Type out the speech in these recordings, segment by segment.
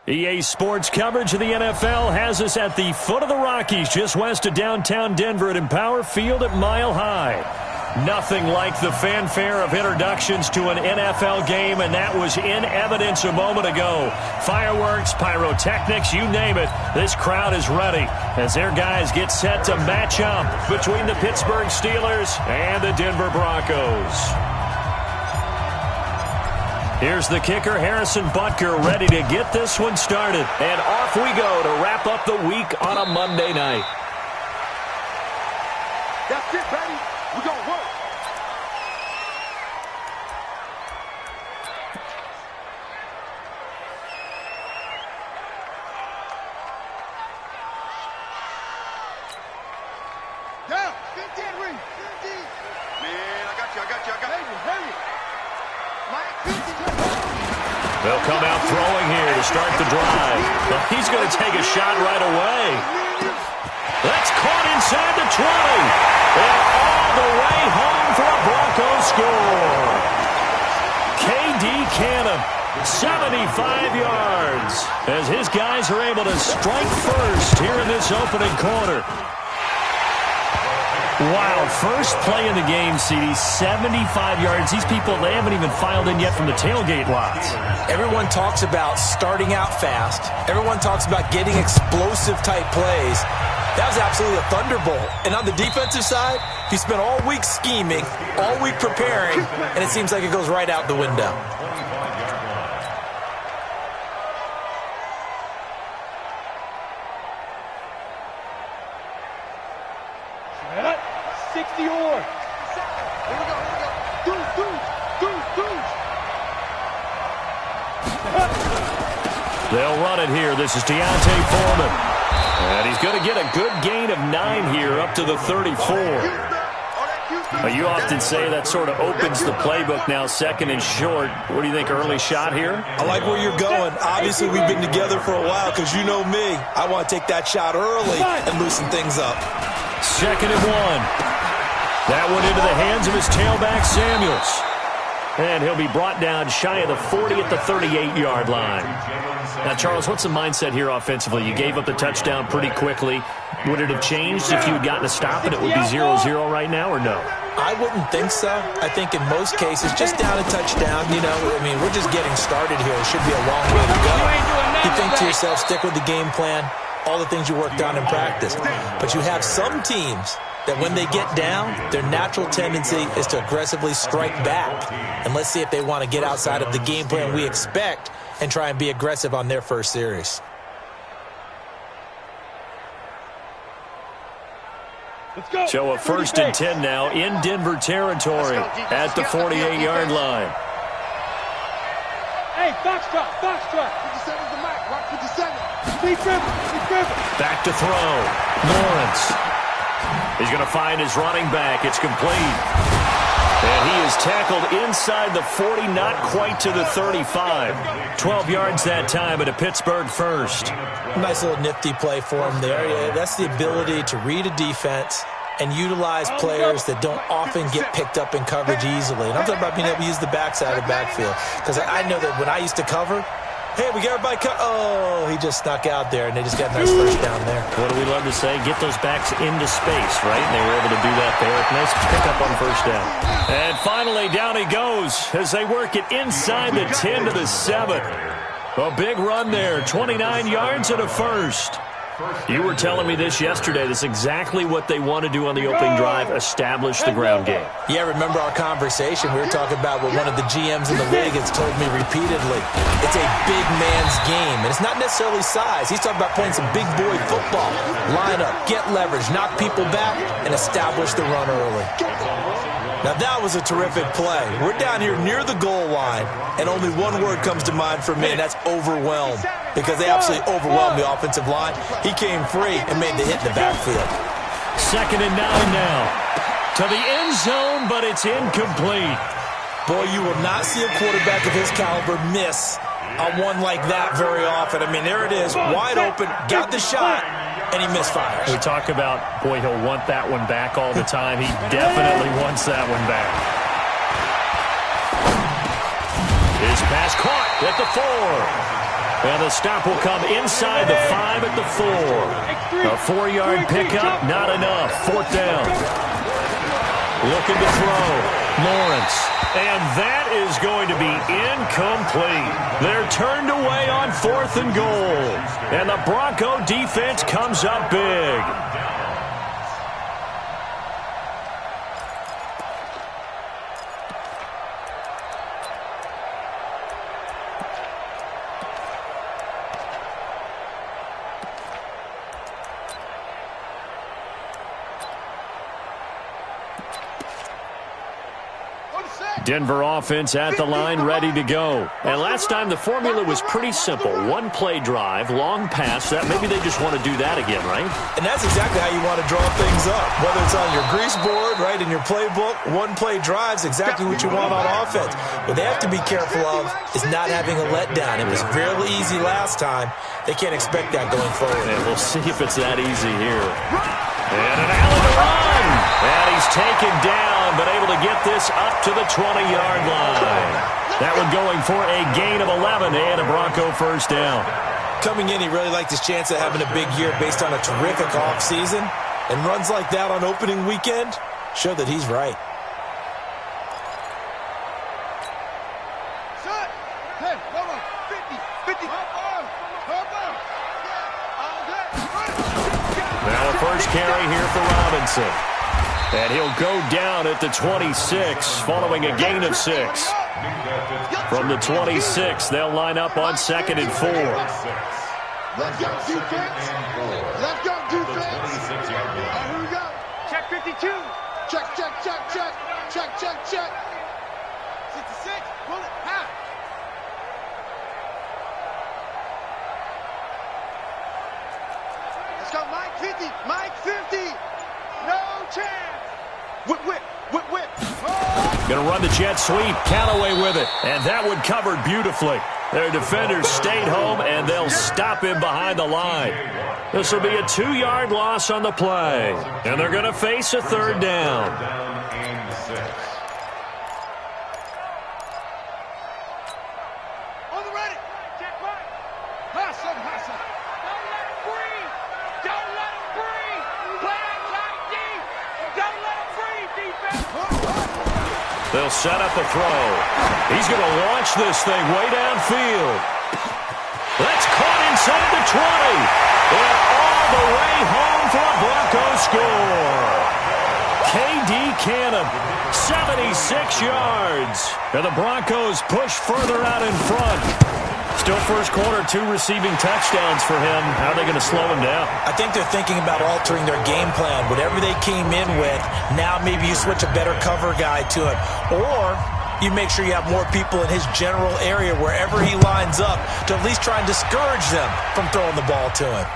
EA Sports coverage of the NFL has us at the foot of the Rockies, just west of downtown Denver at Empower Field at Mile High. Nothing like the fanfare of introductions to an NFL game, and that was in evidence a moment ago. Fireworks, pyrotechnics, you name it. This crowd is ready as their guys get set to match up between the Pittsburgh Steelers and the Denver Broncos. Here's the kicker, Harrison Butker, ready to get this one started. And off we go to wrap up the week on a Monday night. That's it, baby. We're going to work. Down. 15, Reed. 15. Man, I got you. Hurry. They'll come out throwing here to start the drive. But he's going to take a shot right away. That's caught inside the 20. And all the way home for a Broncos score. K.D. Cannon, 75 yards, as his guys are able to strike first here in this opening quarter. Wow, first play in the game, CD, 75 yards. These people, they haven't even filed in yet from the tailgate lots. Everyone talks about starting out fast. Everyone talks about getting explosive-type plays. That was absolutely a thunderbolt. And on the defensive side, he spent all week scheming, all week preparing, and it seems like it goes right out the window. They'll run it here. This is Deontay Foreman. And he's going to get a good gain of 9 here up to the 34. You often say that sort of opens the playbook now, second and short. What do you think, early shot here? I like where you're going. Obviously, we've been together for a while because you know me. I want to take that shot early and loosen things up. Second and 1. That one into the hands of his tailback, Samuels. And he'll be brought down shy of the 40 at the 38-yard line. Now, Charles, what's the mindset here offensively? You gave up the touchdown pretty quickly. Would it have changed if you had gotten a stop and it would be 0-0 right now, or no? I wouldn't think so. I think in most cases, just down a touchdown, we're just getting started here. It should be a long way to go. You think to yourself, stick with the game plan, all the things you worked on in practice. But you have some teams that when they get down, their natural tendency is to aggressively strike back. And let's see if they want to get outside of the game plan we expect and try and be aggressive on their first series. Let's go. So a first and 10 now in Denver territory at the 48-yard line. Hey, foxtrot. 57's the mic. Rock 57. Deep river. Back to throw. Lawrence. He's going to find his running back. It's complete. And he is tackled inside the 40, not quite to the 35. 12 yards that time at a Pittsburgh first. Nice little nifty play for him there. Yeah, that's the ability to read a defense and utilize players that don't often get picked up in coverage easily. And I'm talking about being able to use the backside of the backfield. Because I know that when I used to cover, hey, we got everybody oh, he just snuck out there, and they just got a nice first down there. What do we love to say? Get those backs into space, right? And they were able to do that there. Nice pickup on first down. And finally, down he goes as they work it inside the 10 to the 7. A big run there, 29 yards and a first. You were telling me this yesterday. This is exactly what they want to do on the opening drive, establish the ground game. Yeah, remember our conversation. We were talking about what one of the GMs in the league has told me repeatedly. It's a big man's game, and it's not necessarily size. He's talking about playing some big boy football. Line up, get leverage, knock people back, and establish the run early. Now, that was a terrific play. We're down here near the goal line, and only one word comes to mind for me, and that's overwhelmed, because they absolutely overwhelmed the offensive line. He came free and made the hit in the backfield. Second and 9 now. To the end zone, but it's incomplete. Boy, you will not see a quarterback of his caliber miss on one like that very often. I mean, there it is, wide open, got the shot, and he misfires. We talk about, boy, he'll want that one back all the time. He definitely wants that one back. His pass caught at the 4. And the stop will come inside the 5 at the 4. A 4-yard pickup, not enough. 4th down. Looking to throw. Lawrence. And that is going to be incomplete. They're turned away on 4th and goal. And the Bronco defense comes up big. Denver offense at the line, ready to go. And last time, the formula was pretty simple. One play drive, long pass. That maybe they just want to do that again, right? And that's exactly how you want to draw things up. Whether it's on your grease board, right, in your playbook, one play drive is exactly what you want on offense. What they have to be careful of is not having a letdown. It was fairly easy last time. They can't expect that going forward. And we'll see if it's that easy here. And an Allen to run. And he's taken down, but able to get this up to the 20-yard line. That one going for a gain of 11 and a Bronco first down. Coming in, he really liked his chance of having a big year based on a terrific offseason. And runs like that on opening weekend show that he's right. Now a first carry here for Robinson. And he'll go down at the 26, following a gain of 6. From the 26, they'll line up on 2nd and 4. Let's go, defense. Let's go, defense. Here we go. Check 52. Check, check, check, check. Check, check, check. 66. Pull it. Half. Let's go, Mike 50. Mike 50. No chance. Whip, whip, whip, whip. Oh. Going to run the jet sweep. Callaway with it. And that one covered beautifully. Their defenders stayed home, and they'll stop him behind the line. This will be a 2-yard loss on the play. And they're going to face a 3rd down. On the ready. Check right. Hustle, hustle. Don't let him breathe. Don't let him breathe. Play outside deep. Don't let him breathe, defense. They'll set up a throw. He's going to launch this thing way downfield. That's caught inside the 20. And all the way home for a Broncos score. K.D. Cannon, 76 yards. And the Broncos push further out in front. Still first quarter, 2 receiving touchdowns for him. How are they going to slow him down? I think they're thinking about altering their game plan. Whatever they came in with, now maybe you switch a better cover guy to it. Or you make sure you have more people in his general area wherever he lines up to at least try and discourage them from throwing the ball to him.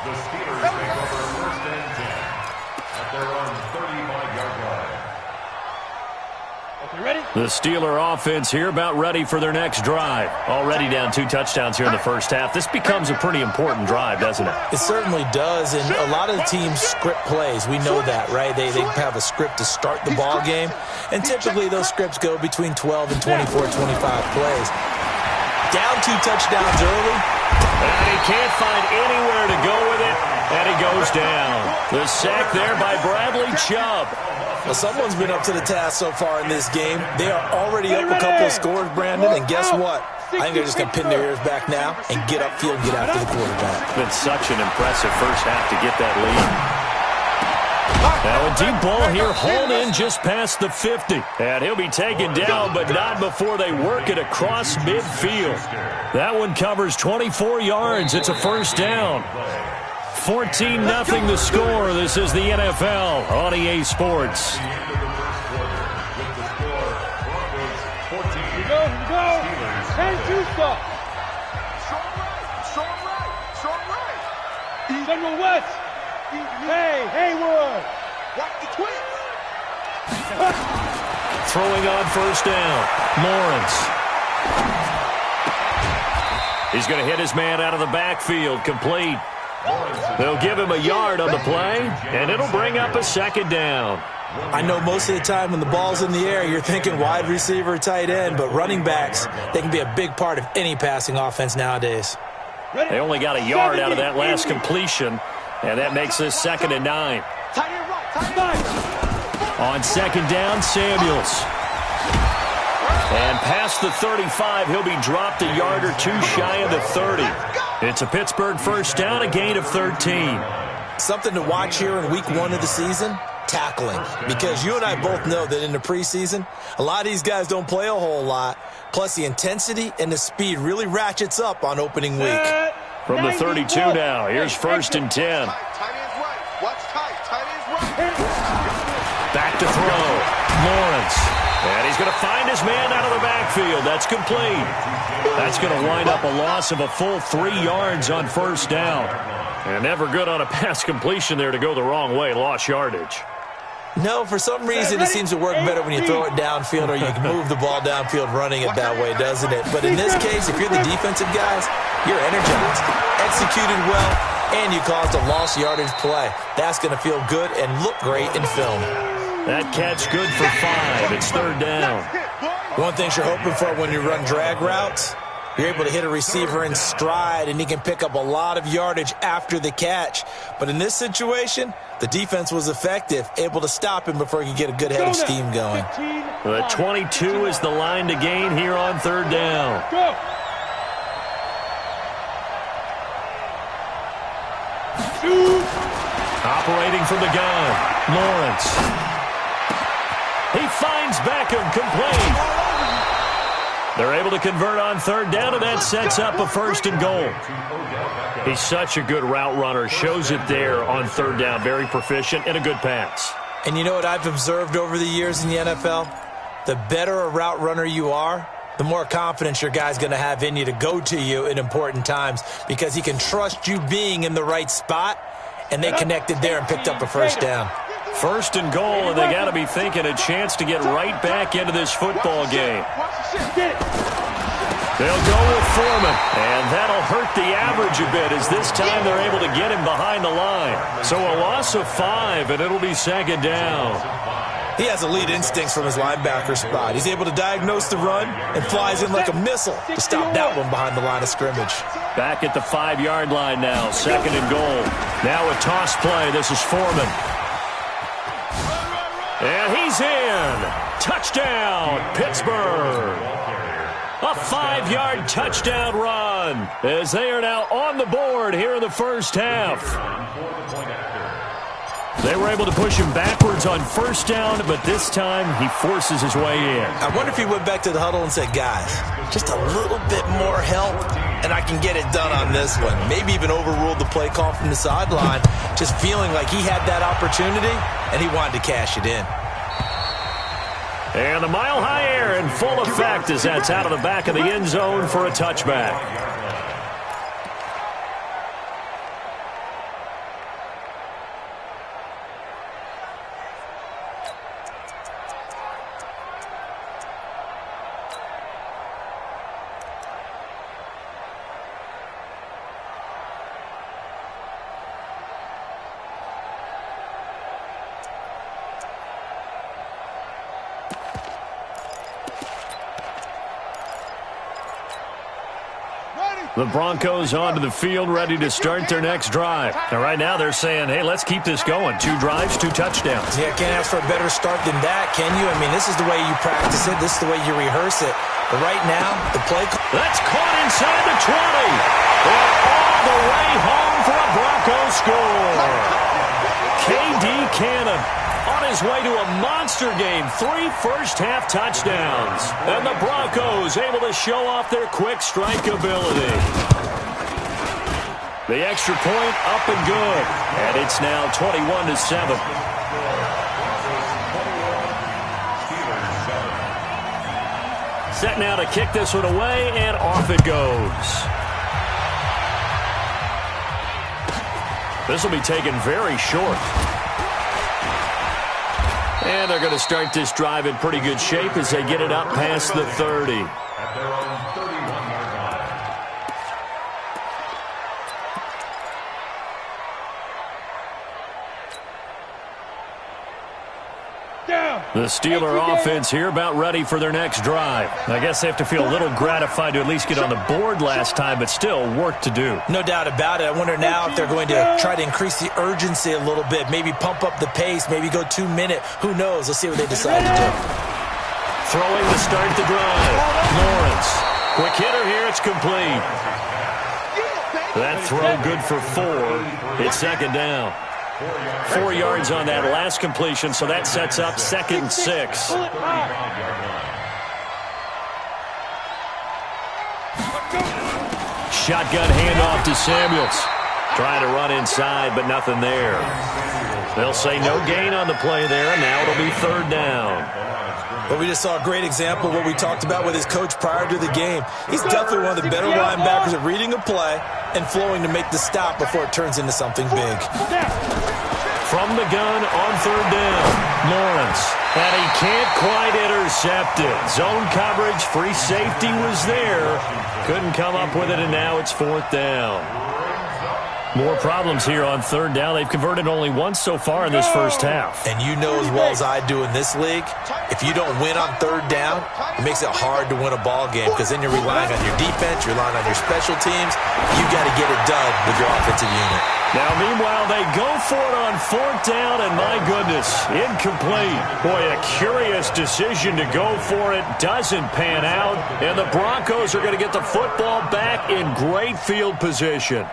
The Steelers take over 1st and 10 at their own 35-yard line. Okay, ready? The Steeler offense here about ready for their next drive. Already down 2 touchdowns here in the first half. This becomes a pretty important drive, doesn't it? It certainly does, and a lot of the teams script plays. We know that, right? They have a script to start the ball game, and typically those scripts go between 12 and 24, 25 plays. Down 2 touchdowns early. And he can't find anywhere to go with it, and he goes down. The sack there by Bradley Chubb. Well, someone's been up to the task so far in this game. They are already up a couple of scores, Brandon, and guess what? I think they're just going to pin their ears back now and get upfield and get after the quarterback. It's been such an impressive first half to get that lead. Now a deep ball here, hauled in just past the 50. And he'll be taken down, but not before they work it across midfield. That one covers 24 yards. It's a first down. 14-0 the score. This is the NFL on EA Sports. Here we Go, go. Hey, two-stop. Strong right. General West. Hey, Haywood. Watch the twins. Throwing on first down. Lawrence. He's going to hit his man out of the backfield. Complete. They'll give him a yard on the play, and it'll bring up a second down. I know most of the time when the ball's in the air, you're thinking wide receiver, tight end, but running backs, they can be a big part of any passing offense nowadays. They only got a yard out of that last completion, and that makes this 2nd and 9. On 2nd down, Samuels. And past the 35, he'll be dropped a yard or two shy of the 30. It's a Pittsburgh first down, a gain of 13. Something to watch here in week 1 of the season, tackling. Because you and I both know that in the preseason, a lot of these guys don't play a whole lot. Plus, the intensity and the speed really ratchets up on opening week. From the 32 now, here's 1st and 10. Back to throw. Lawrence. And he's going to find his man out of the backfield. That's complete. That's going to wind up a loss of a full 3 yards on 1st down. And never good on a pass completion there to go the wrong way. Lost yardage. No, for some reason it seems to work better when you throw it downfield or you can move the ball downfield running it that way, doesn't it? But in this case, if you're the defensive guys, you're energized, executed well, and you caused a lost yardage play. That's going to feel good and look great in film. That catch good for 5. It's 3rd down. One thing you're hoping for when you run drag routes, you're able to hit a receiver in stride, and he can pick up a lot of yardage after the catch. But in this situation, the defense was effective, able to stop him before he could get a good head of steam going. The 22 is the line to gain here on 3rd down. Operating from the gun, Lawrence. He finds Beckham, complete. They're able to convert on 3rd down, and that sets up a 1st and goal. He's such a good route runner. Shows it there on 3rd down. Very proficient and a good pass. And you know what I've observed over the years in the NFL? The better a route runner you are, the more confidence your guy's going to have in you to go to you in important times because he can trust you being in the right spot, and they connected there and picked up a 1st down. 1st and goal, and they got to be thinking a chance to get right back into this football game. They'll go with Foreman, and that'll hurt the average a bit as this time they're able to get him behind the line. So a loss of 5, and it'll be 2nd down. He has elite instincts from his linebacker spot. He's able to diagnose the run and flies in like a missile to stop that one behind the line of scrimmage. Back at the 5-yard line now, 2nd and goal. Now a toss play. This is Foreman. And he's in. Touchdown, Pittsburgh. A 5-yard touchdown run as they are now on the board here in the first half. They were able to push him backwards on 1st down, but this time he forces his way in. I wonder if he went back to the huddle and said, guys, just a little bit more help, and I can get it done on this one. Maybe even overruled the play call from the sideline, just feeling like he had that opportunity, and he wanted to cash it in. And the mile-high air in full effect as that's out of the back of the end zone for a touchback. The Broncos onto the field, ready to start their next drive. And right now they're saying, hey, let's keep this going. 2 drives, 2 touchdowns. Yeah, can't ask for a better start than that, can you? I mean, this is the way you practice it. This is the way you rehearse it. But right now, the play... That's caught inside the 20. And all the way home for a Broncos score. K.D. Cannon on his way to a monster game. 3 first-half touchdowns. And the Broncos able to show off their quick strike ability. The extra point up and good. And it's now 21-7. Set now to kick this one away, and off it goes. This will be taken very short. And they're going to start this drive in pretty good shape as they get it up past the 30. At their own 31-yard The Steeler offense here about ready for their next drive. I guess they have to feel a little gratified to at least get on the board last time, but still work to do. No doubt about it. I wonder now if they're going to try to increase the urgency a little bit, maybe pump up the pace, maybe go 2-minute. Who knows? Let's see what they decide to do. Throwing to start the drive. Lawrence. Quick hitter here. It's complete. That throw good for 4. It's second down. 4 yards on that last completion, so that sets up 2nd and 6. Shotgun handoff to Samuels. Trying to run inside, but nothing there. They'll say no gain on the play there, and now it'll be 3rd down. Well, we just saw a great example of what we talked about with his coach prior to the game. He's definitely one of the better linebackers at reading a play and flowing to make the stop before it turns into something big. From the gun on 3rd down, Lawrence. And he can't quite intercept it. Zone coverage, free safety was there. Couldn't come up with it, and now it's 4th down. More problems here on 3rd down. They've converted only once so far in this first half. And you know as well as I do in this league, if you don't win on 3rd down, it makes it hard to win a ball game because then you're relying on your defense, you're relying on your special teams. You got to get it done with your offensive unit. Now, meanwhile, they go for it on 4th down, and my goodness, incomplete. Boy, a curious decision to go for it. Doesn't pan out, and the Broncos are going to get the football back in great field position.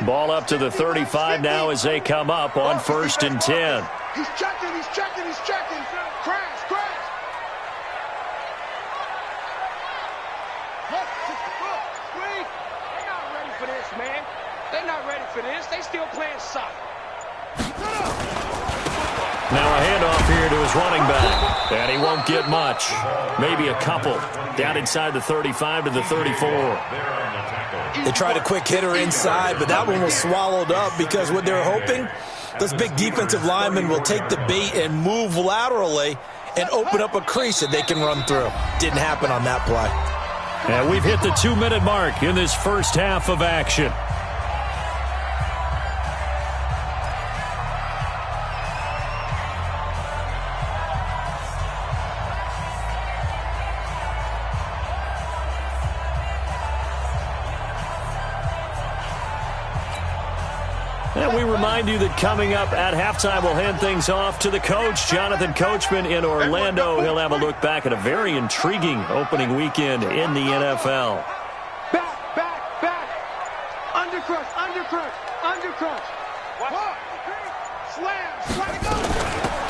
Ball up to the 35 now as they come up on 1st and 10. He's checking. Crash. They're not ready for this, man. They're not ready for this. They still playing soft. Now a handoff here to his running back. And he won't get much. Maybe a couple. Down inside the 35 to the 34. They tried a quick hitter inside, but that one was swallowed up because what they're hoping, those big defensive linemen will take the bait and move laterally and open up a crease that they can run through. Didn't happen on that play. And we've hit the 2-minute mark in this first half of action. And we remind you that coming up at halftime, we'll hand things off to the coach, Jonathan Coachman in Orlando. He'll have a look back at a very intriguing opening weekend in the NFL. Back. Undercrush. Slam.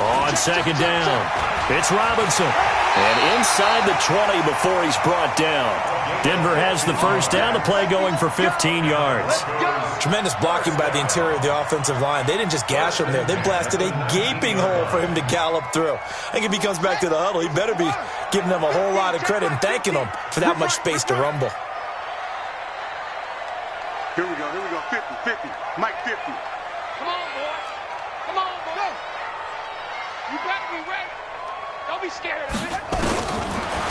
On 2nd down, it's Robinson. And inside the 20 before he's brought down. Denver has the first down, the play going for 15 yards. Tremendous blocking by the interior of the offensive line. They didn't just gash him there. They blasted a gaping hole for him to gallop through. I think if he comes back to the huddle, he better be giving them a whole lot of credit and thanking them for that much space to rumble. Here we go. 50. Mike 50. Come on, boy. You better be ready. Don't be scared of it.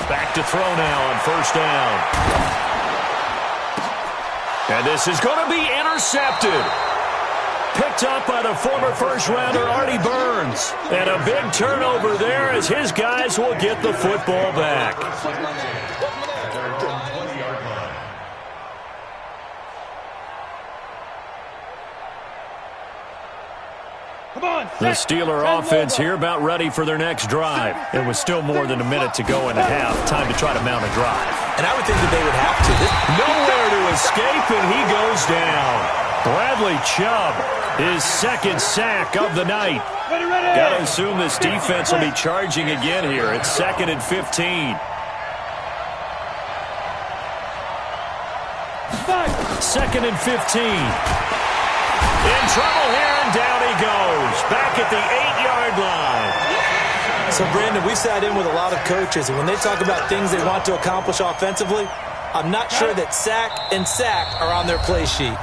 Back to throw now on 1st down. And this is going to be intercepted. Picked up by the former first-rounder Artie Burns. And a big turnover there as his guys will get the football back. The Steeler offense here about ready for their next drive. It was still more than a minute to go in the half. Time to try to mount a drive. And I would think that they would have to. Nowhere to escape, and he goes down. Bradley Chubb, his 2nd sack of the night. Got to assume this defense will be charging again here. It's 2nd and 15. 2nd and 15. In trouble here, and down he goes. Back at the 8-yard line. So, Brandon, we sat in with a lot of coaches, and when they talk about things they want to accomplish offensively, I'm not sure that sack and sack are on their play sheet.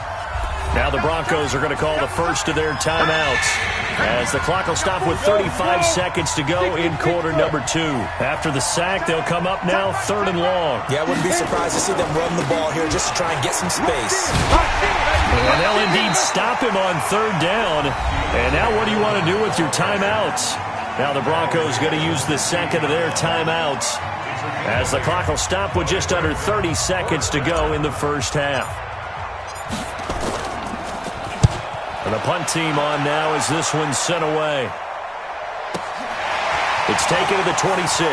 Now the Broncos are going to call the first of their timeouts as the clock will stop with 35 seconds to go in quarter number 2. After the sack, they'll come up now 3rd and long. Yeah, I wouldn't be surprised to see them run the ball here just to try and get some space. And they'll indeed stop him on 3rd down. And now what do you want to do with your timeouts? Now the Broncos going to use the second of their timeouts as the clock will stop with just under 30 seconds to go in the first half. And the punt team on now as this one's sent away. It's taken to the 26.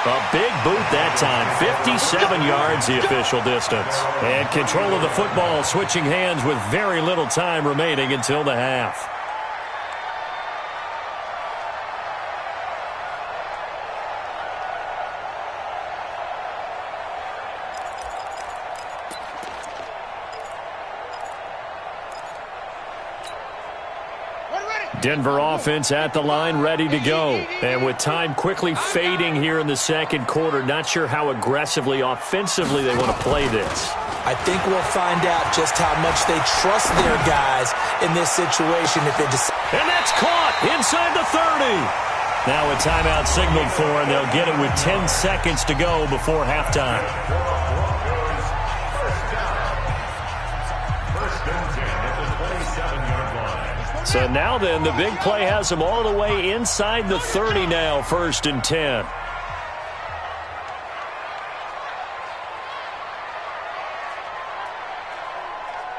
A big boot that time. 57 yards the official distance. And control of the football switching hands with very little time remaining until the half. Denver offense at the line, ready to go. And with time quickly fading here in the second quarter, not sure how aggressively, offensively they want to play this. I think we'll find out just how much they trust their guys in this situation if they decide. And that's caught inside the 30. Now a timeout signaled for, and they'll get it with 10 seconds to go before halftime. So now then, the big play has them all the way inside the 30 now, 1st and 10.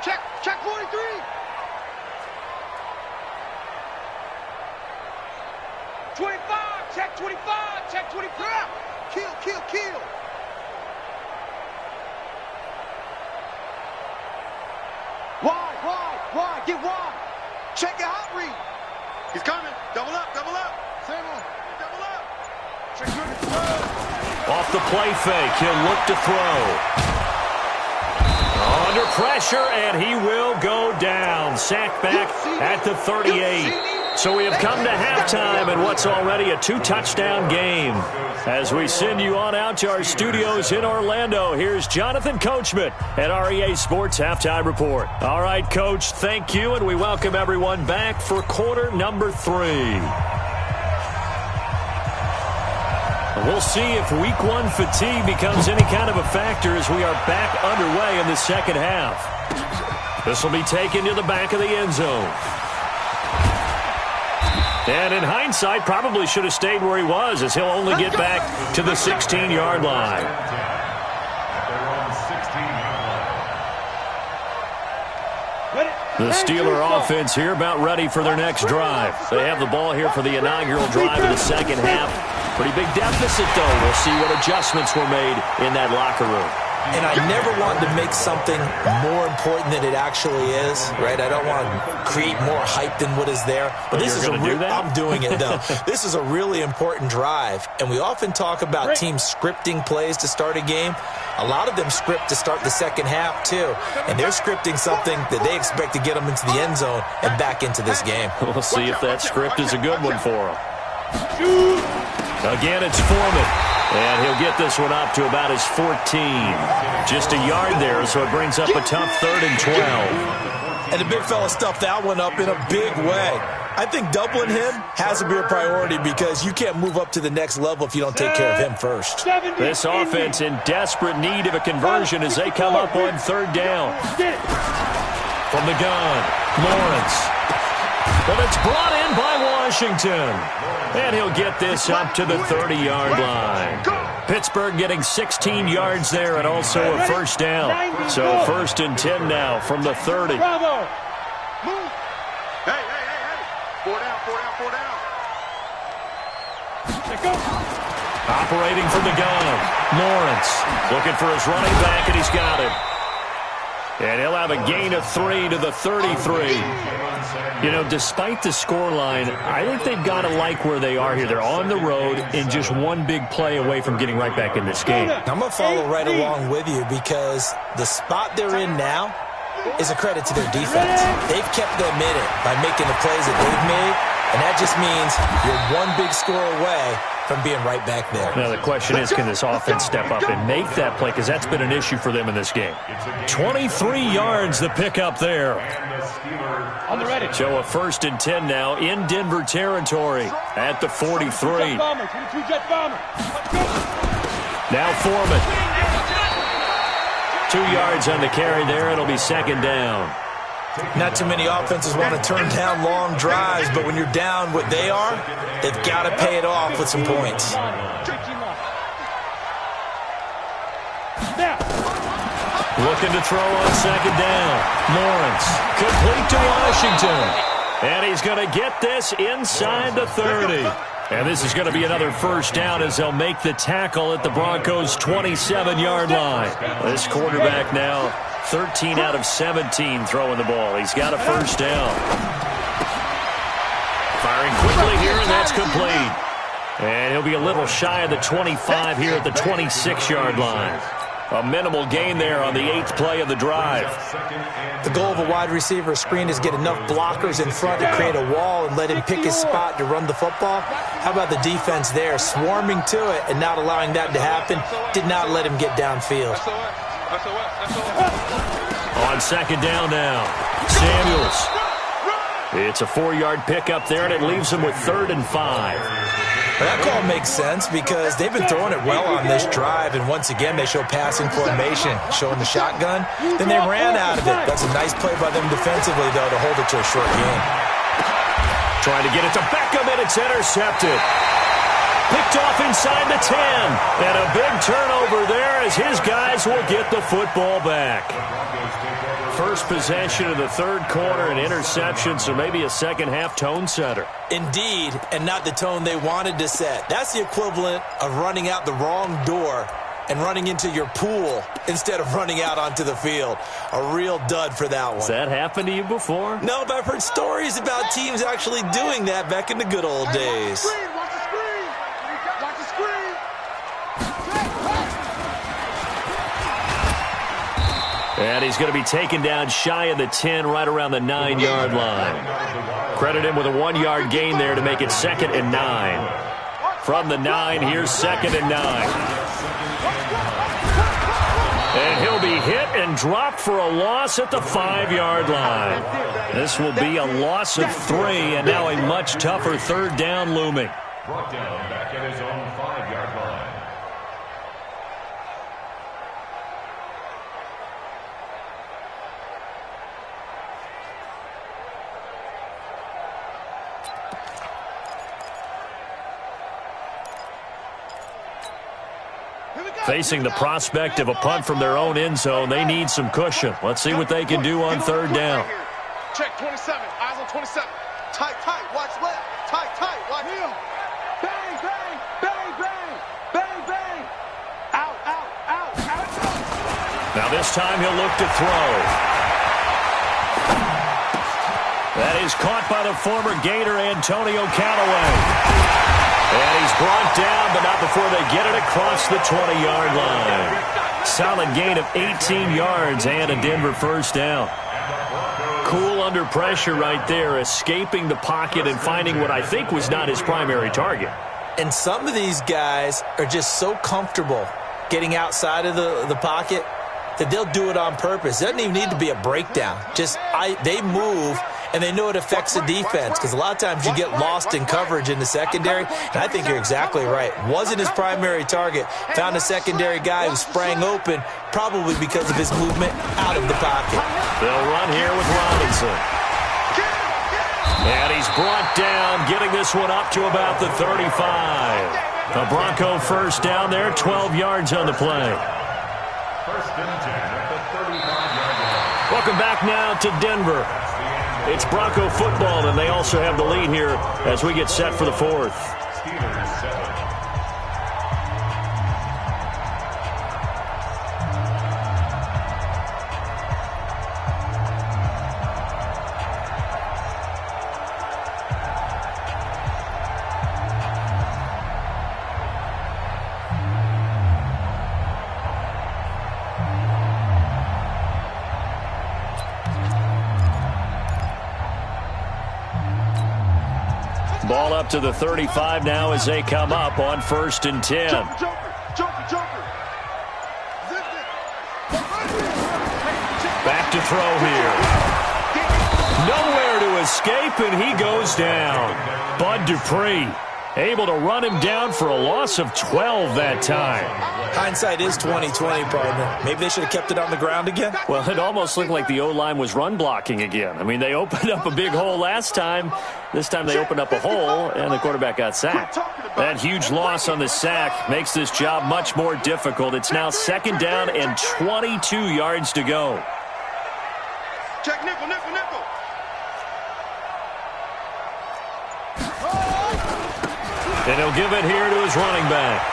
Check 43. Check 25, check 25. Kill. Wide, get wide. Check your hot read. He's coming. Double up. Same one. Double up. Check good. Off the play fake, he'll look to throw. Under pressure, and he will go down. Sacked back at the 38. So we have come to halftime in what's already a 2-touchdown game. As we send you on out to our studios in Orlando, here's Jonathan Coachman at REA Sports Halftime Report. All right, Coach, thank you, and we welcome everyone back for quarter number 3. We'll see if week 1 fatigue becomes any kind of a factor as we are back underway in the second half. This will be taken to the back of the end zone. And in hindsight, probably should have stayed where he was, as he'll only get back to the 16-yard line. The Steeler offense here about ready for their next drive. They have the ball here for the inaugural drive of the second half. Pretty big deficit, though. We'll see what adjustments were made in that locker room. And I never want to make something more important than it actually is, right? I don't want to create more hype than what is there. But this is I'm doing it, though. This is a really important drive. And we often talk about teams scripting plays to start a game. A lot of them script to start the second half, too. And they're scripting something that they expect to get them into the end zone and back into this game. We'll see if that script is a good one for them. Again, it's Foreman. And he'll get this one up to about his 14. Just a yard there, so it brings up a tough 3rd and 12. And the big fella stuffed that one up in a big way. I think doubling him has to be a priority because you can't move up to the next level if you don't take care of him first. This offense in desperate need of a conversion as they come up on 3rd down. From the gun, Lawrence. But it's brought in by Washington. And he'll get this up to the 30-yard line. Pittsburgh getting 16 yards there and also a 1st down. So 1st and 10 now from the 30. Bravo. Move. Hey. 4 down. Operating from the gun. Lawrence looking for his running back, and he's got him. And he'll have a gain of 3 to the 33. You know, despite the scoreline, I think they've got to like where they are here. They're on the road and just one big play away from getting right back in this game. I'm going to follow right along with you because the spot they're in now is a credit to their defense. They've kept them in it by making the plays that they've made, And that just means you're one big score away from being right back there. Now the question is, can this offense step up and make that play? Because that's been an issue for them in this game. 23 yards the pickup there. On the ready. So a 1st and 10 now in Denver territory at the 43. Now Foreman. 2 yards on the carry there. It'll be 2nd down. Not too many offenses want to turn down long drives, but when you're down what they are, they've got to pay it off with some points. Looking to throw on 2nd down. Lawrence, complete to Washington. And he's going to get this inside the 30. And this is going to be another 1st down as they'll make the tackle at the Broncos' 27-yard line. This quarterback now 13 out of 17 throwing the ball. He's got a 1st down. Firing quickly here, and that's complete. And he'll be a little shy of the 25 here at the 26-yard line. A minimal gain there on the 8th play of the drive. The goal of a wide receiver screen is get enough blockers in front to create a wall and let him pick his spot to run the football. How about the defense there, swarming to it and not allowing that to happen? Did not let him get downfield. On 2nd down now, Samuels. It's a 4-yard pickup there, and it leaves him with 3rd and 5. That call makes sense because they've been throwing it well on this drive, and once again they show passing formation, showing the shotgun. Then they ran out of it. That's a nice play by them defensively, though, to hold it to a short game. Trying to get it to Beckham, and it's intercepted. Picked off inside the 10. And a big turnover there as his guys will get the football back. First possession of the 3rd quarter, an interception, so maybe a second-half tone setter. Indeed, and not the tone they wanted to set. That's the equivalent of running out the wrong door and running into your pool instead of running out onto the field. A real dud for that one. Has that happened to you before? No, but I've heard stories about teams actually doing that back in the good old days. Watch the screen. Watch the screen. And he's going to be taken down shy of the 10, right around the 9-yard line. Credit him with a 1-yard gain there to make it 2nd and 9. From the 9, here's 2nd and 9. And he'll be hit and dropped for a loss at the 5-yard line. This will be a loss of 3, and now a much tougher 3rd down looming. Brought down back at his own 5-yard line. Facing the prospect of a punt from their own end zone, they need some cushion. Let's see what they can do on 3rd down. Check 27. Eyes on 27. Tight, tight. Watch left. Tight, tight. Watch him. Bang, bang, bang, bang, bang, bang. Out, out, out, out. Now this time he'll look to throw. That is caught by the former Gator Antonio Callaway. And he's brought down, but not before they get it across the 20-yard line. Solid gain of 18 yards and a Denver 1st down. Cool under pressure right there, escaping the pocket and finding what I think was not his primary target. And some of these guys are just so comfortable getting outside of the pocket that they'll do it on purpose. It doesn't even need to be a breakdown. They move, and they know it affects the defense because a lot of times you get lost in coverage in the secondary, and I think you're exactly right. Wasn't his primary target. Found a secondary guy who sprang open, probably because of his movement out of the pocket. They'll run here with Robinson. And he's brought down, getting this one up to about the 35. A Bronco 1st down there, 12 yards on the play. 1st and 10 at the 35-yard line. Welcome back now to Denver. It's Bronco football, and they also have the lead here as we get set for the 4th. Steelers 7. Ball up to the 35 now as they come up on 1st and 10. Back to throw here. Nowhere to escape, and he goes down. Bud Dupree able to run him down for a loss of 12 that time. Hindsight is 20/20, partner. Maybe they should have kept it on the ground again. Well, it almost looked like the O-line was run blocking again. I mean, they opened up a big hole last time. This time they opened up a hole, and the quarterback got sacked. That huge loss on the sack makes this job much more difficult. It's now 2nd down and 22 yards to go. Check nickel, nickel, nickel. And he'll give it here to his running back.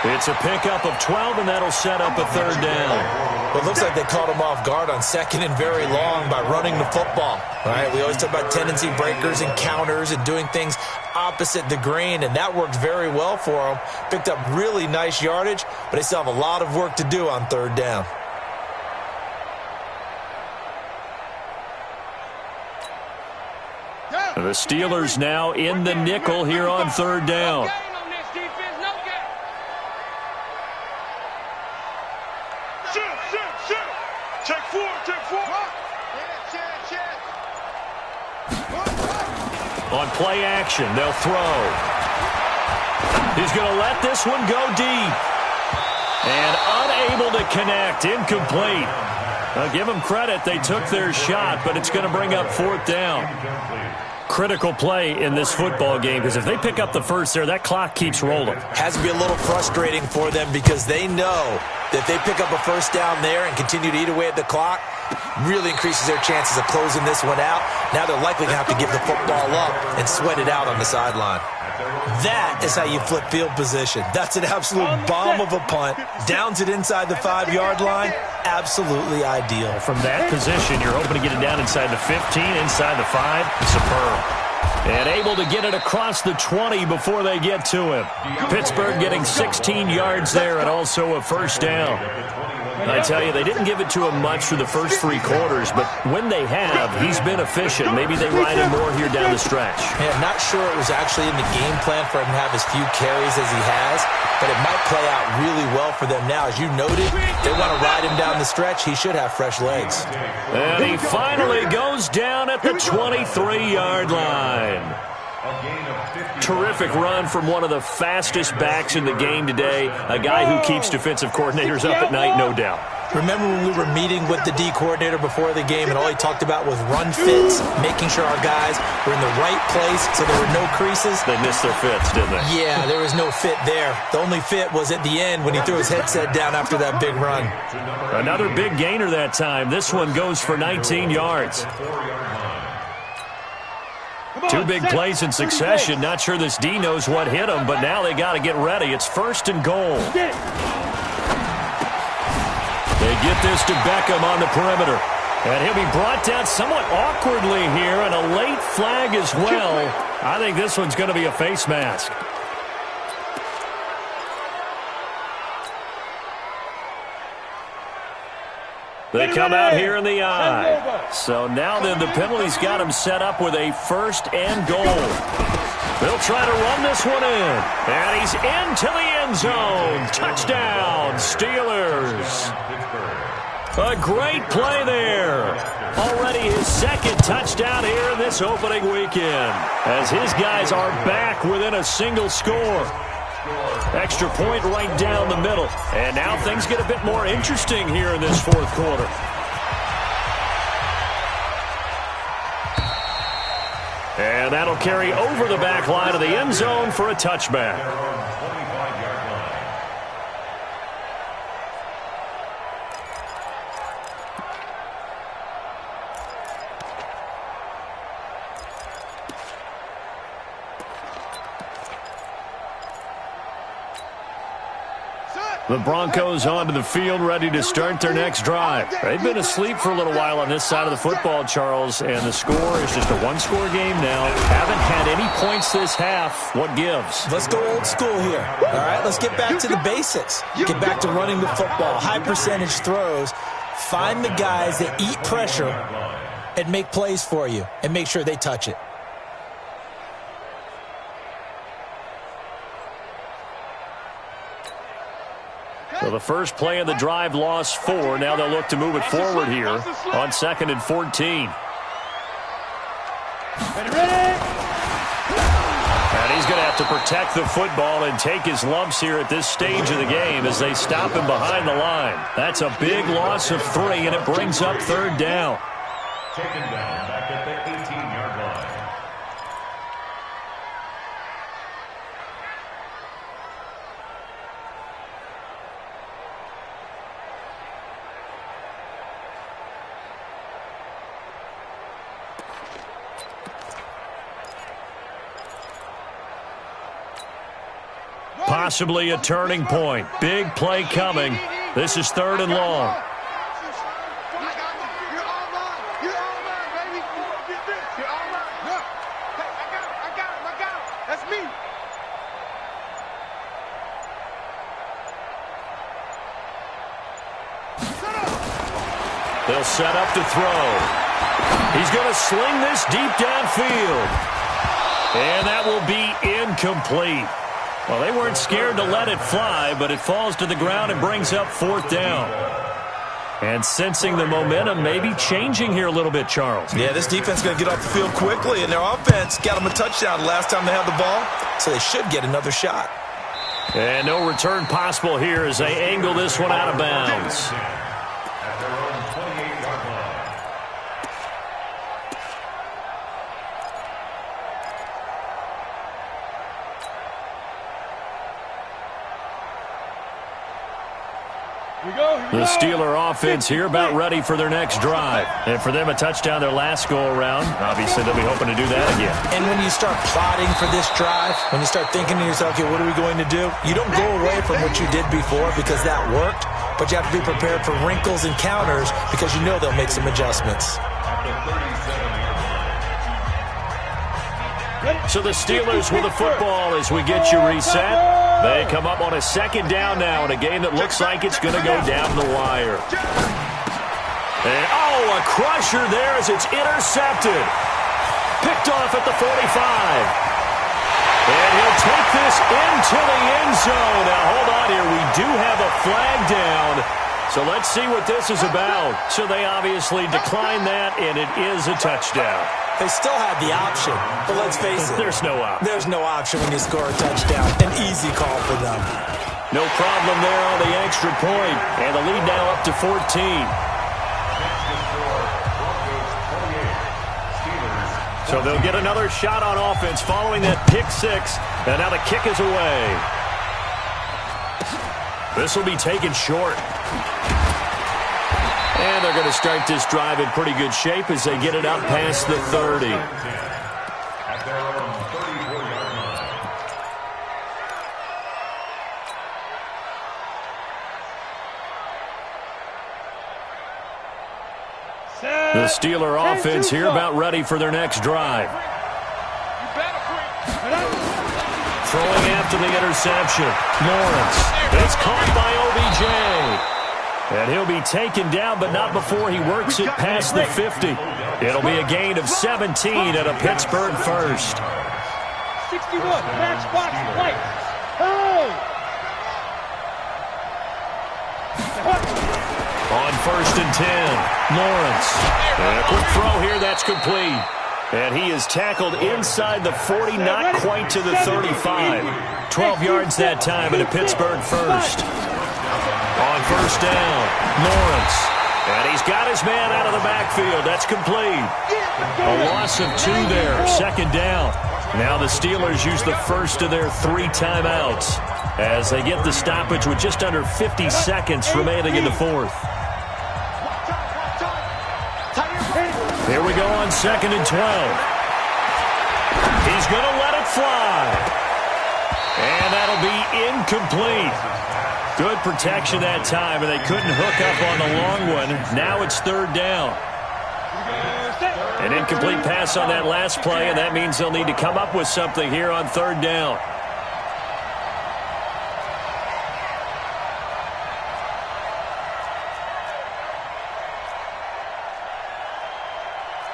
It's a pickup of 12, and that'll set up a 3rd down. Well, it looks like they caught him off guard on 2nd and very long by running the football. All right, we always talk about tendency breakers and counters and doing things opposite the grain, and that worked very well for them. Picked up really nice yardage, but they still have a lot of work to do on 3rd down. The Steelers now in the nickel here on 3rd down. Check four. On play action, they'll throw. He's going to let this one go deep. And unable to connect, incomplete. I'll give them credit, they took their shot, but it's going to bring up 4th down. Critical play in this football game, because if they pick up the first there, that clock keeps rolling. Has to be a little frustrating for them because they know that if they pick up a 1st down there and continue to eat away at the clock, really increases their chances of closing this one out. Now they're likely going to have to give the football up and sweat it out on the sideline. That is how you flip field position. That's an absolute bomb of a punt. Downs it inside the 5-yard line. Absolutely ideal. From that position, you're hoping to get it down inside the 15, inside the 5. Superb. And able to get it across the 20 before they get to him. Pittsburgh getting 16 yards there and also a 1st down. I tell you, they didn't give it to him much through the first 3 quarters, but when they have, he's been efficient. Maybe they ride him more here down the stretch. Yeah, not sure it was actually in the game plan for him to have as few carries as he has, but it might play out really well for them now. As you noted, they want to ride him down the stretch. He should have fresh legs. And he finally goes down at the 23-yard line. Terrific run from one of the fastest backs in the game today, a guy who keeps defensive coordinators up at night, no doubt. Remember when we were meeting with the D coordinator before the game and all he talked about was run fits, making sure our guys were in the right place so there were no creases? They missed their fits, didn't they? Yeah, there was no fit there. The only fit was at the end when he threw his headset down after that big run. Another big gainer that time. This one goes for 19 yards. 2 big plays in succession. Not sure this D knows what hit him, but now they got to get ready. It's 1st and goal. They get this to Beckham on the perimeter. And he'll be brought down somewhat awkwardly here, and a late flag as well. I think this one's going to be a face mask. They come out here in the eye. So now then the penalty's got him set up with a 1st and goal. They'll try to run this one in. And he's into the end zone. Touchdown, Steelers. A great play there. Already his 2nd touchdown here in this opening weekend, as his guys are back within a single score. Extra point right down the middle. And now things get a bit more interesting here in this 4th quarter. And that'll carry over the back line of the end zone for a touchback. The Broncos onto the field, ready to start their next drive. They've been asleep for a little while on this side of the football, Charles, and the score is just a 1-score game now. Haven't had any points this half. What gives? Let's go old school here. All right, let's get back to the basics. Get back to running the football, high percentage throws. Find the guys that eat pressure and make plays for you, and make sure they touch it. So the first play of the drive lost 4. Now they'll look to move it forward here on 2nd and 14. And he's going to have to protect the football and take his lumps here at this stage of the game as they stop him behind the line. That's a big loss of 3, and it brings up 3rd down. Taken down back at the 18-yard line. Possibly a turning point. Big play coming. This is 3rd and long. They'll set up to throw. He's going to sling this deep downfield. And that will be incomplete. Well, they weren't scared to let it fly, but it falls to the ground and brings up 4th down. And sensing the momentum maybe changing here a little bit, Charles. Yeah, this defense is going to get off the field quickly, and their offense got them a touchdown last time they had the ball, so they should get another shot. And no return possible here as they angle this one out of bounds. At their own 28-yard line. The Steeler offense here about ready for their next drive. And for them, a touchdown their last go-around. Obviously, they'll be hoping to do that again. And when you start plotting for this drive, when you start thinking to yourself, okay, what are we going to do? You don't go away from what you did before because that worked, but you have to be prepared for wrinkles and counters because you know they'll make some adjustments. At the 37-yard line. So the Steelers with the football as we get you reset. They come up on a 2nd down now in a game that looks like it's going to go down the wire. And, a crusher there as it's intercepted. Picked off at the 45. And he'll take this into the end zone. Now, hold on here. We do have a flag down. So let's see what this is about. So they obviously declined that, and it is a touchdown. They still had the option, but let's face it. There's no option. There's no option when you score a touchdown. An easy call for them. No problem there on the extra point. And the lead now up to 14. So they'll get another shot on offense following that pick 6. And now the kick is away. This will be taken short. And they're going to start this drive in pretty good shape as they get it up past the 30. At their own 34-yard line. The Steeler offense here about ready for their next drive. Throwing after the interception. Lawrence. It's caught by OBJ. And he'll be taken down, but not before he works it past the 50. It'll be a gain of 17 and a Pittsburgh first. 61, matchbox play. Hurry! On 1st and 10, Lawrence. And a quick throw here, that's complete. And he is tackled inside the 40, not quite to the 35. 12 yards that time and a Pittsburgh first. On 1st down, Lawrence. And he's got his man out of the backfield. That's complete. A loss of 2 there, 2nd down. Now the Steelers use the first of their 3 timeouts as they get the stoppage with just under 50 seconds remaining in the 4th. Here we go on 2nd and 12. He's going to let it fly. And that'll be incomplete. Good protection that time, and they couldn't hook up on the long one. Now it's 3rd down. An incomplete pass on that last play, and that means they'll need to come up with something here on 3rd down.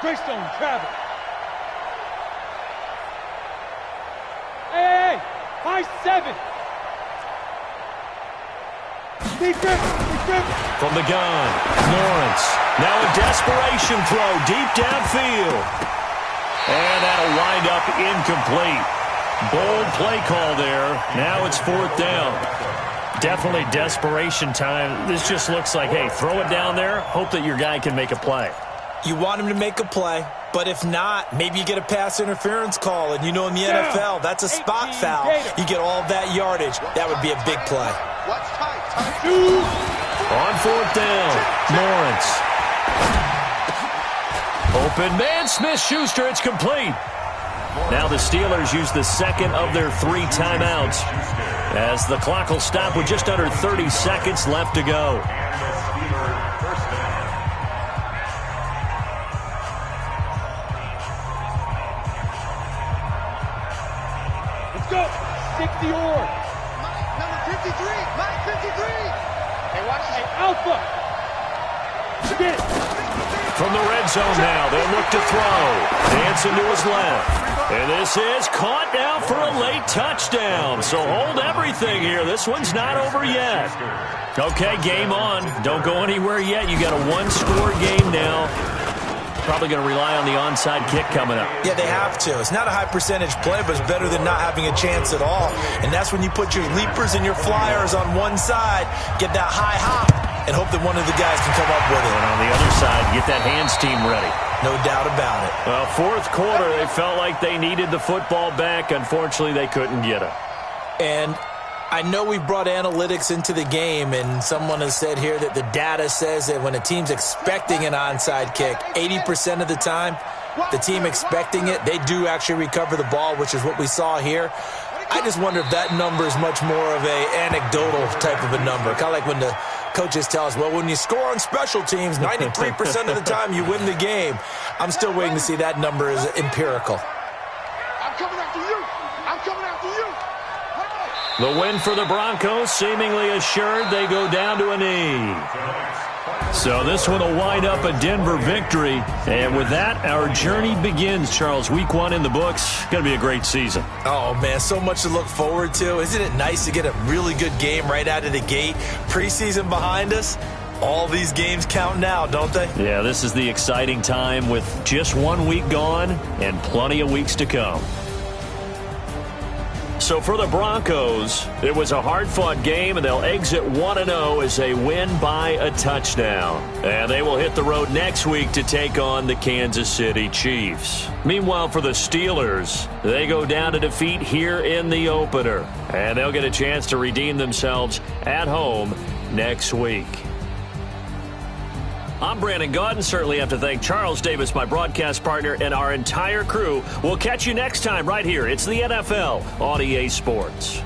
Greystone travel. Hey, high 7. From the gun, Lawrence. Now a desperation throw deep downfield. And that'll wind up incomplete. Bold play call there. Now it's 4th down. Definitely desperation time. This just looks like, hey, throw it down there. Hope that your guy can make a play. You want him to make a play, but if not, maybe you get a pass interference call. And you know in the NFL, that's a spot foul. You get all that yardage. That would be a big play. On 4th down, Lawrence. Open man, Smith-Schuster. It's complete. Now the Steelers use the second of their 3 timeouts as the clock will stop with just under 30 seconds left to go. Let's go. 60 or. Number 53. Mike 53. Hey, watch this. Alpha. From the red zone now, they'll look to throw. Dancing to his left. And this is caught now for a late touchdown. So hold everything here. This one's not over yet. Okay, game on. Don't go anywhere yet. You got a 1-score game now. Probably going to rely on the onside kick coming up. Yeah, they have to. It's not a high percentage play, but it's better than not having a chance at all. And that's when you put your leapers and your flyers on one side, get that high hop, and hope that one of the guys can come up with it. And on the other side, get that hands team ready. No doubt about it. Well, 4th quarter, they felt like they needed the football back. Unfortunately, they couldn't get it. And I know we brought analytics into the game, and someone has said here that the data says that when a team's expecting an onside kick, 80% of the time, the team expecting it, they do actually recover the ball, which is what we saw here. I just wonder if that number is much more of a anecdotal type of a number. Kind of like when the coaches tell us, well, when you score on special teams, 93% of the time you win the game. I'm still waiting to see that number is empirical. I'm coming after you. I'm coming after you. The win for the Broncos seemingly assured. They go down to a knee. So this one will wind up a Denver victory. And with that, our journey begins, Charles. Week 1 in the books. Going to be a great season. Oh, man, so much to look forward to. Isn't it nice to get a really good game right out of the gate? Preseason behind us. All these games count now, don't they? Yeah, this is the exciting time with just 1 week gone and plenty of weeks to come. So for the Broncos, it was a hard-fought game, and they'll exit 1-0 as they win by a touchdown. And they will hit the road next week to take on the Kansas City Chiefs. Meanwhile, for the Steelers, they go down to defeat here in the opener. And they'll get a chance to redeem themselves at home next week. I'm Brandon Gaudin. Certainly have to thank Charles Davis, my broadcast partner, and our entire crew. We'll catch you next time right here. It's the NFL on EA Sports.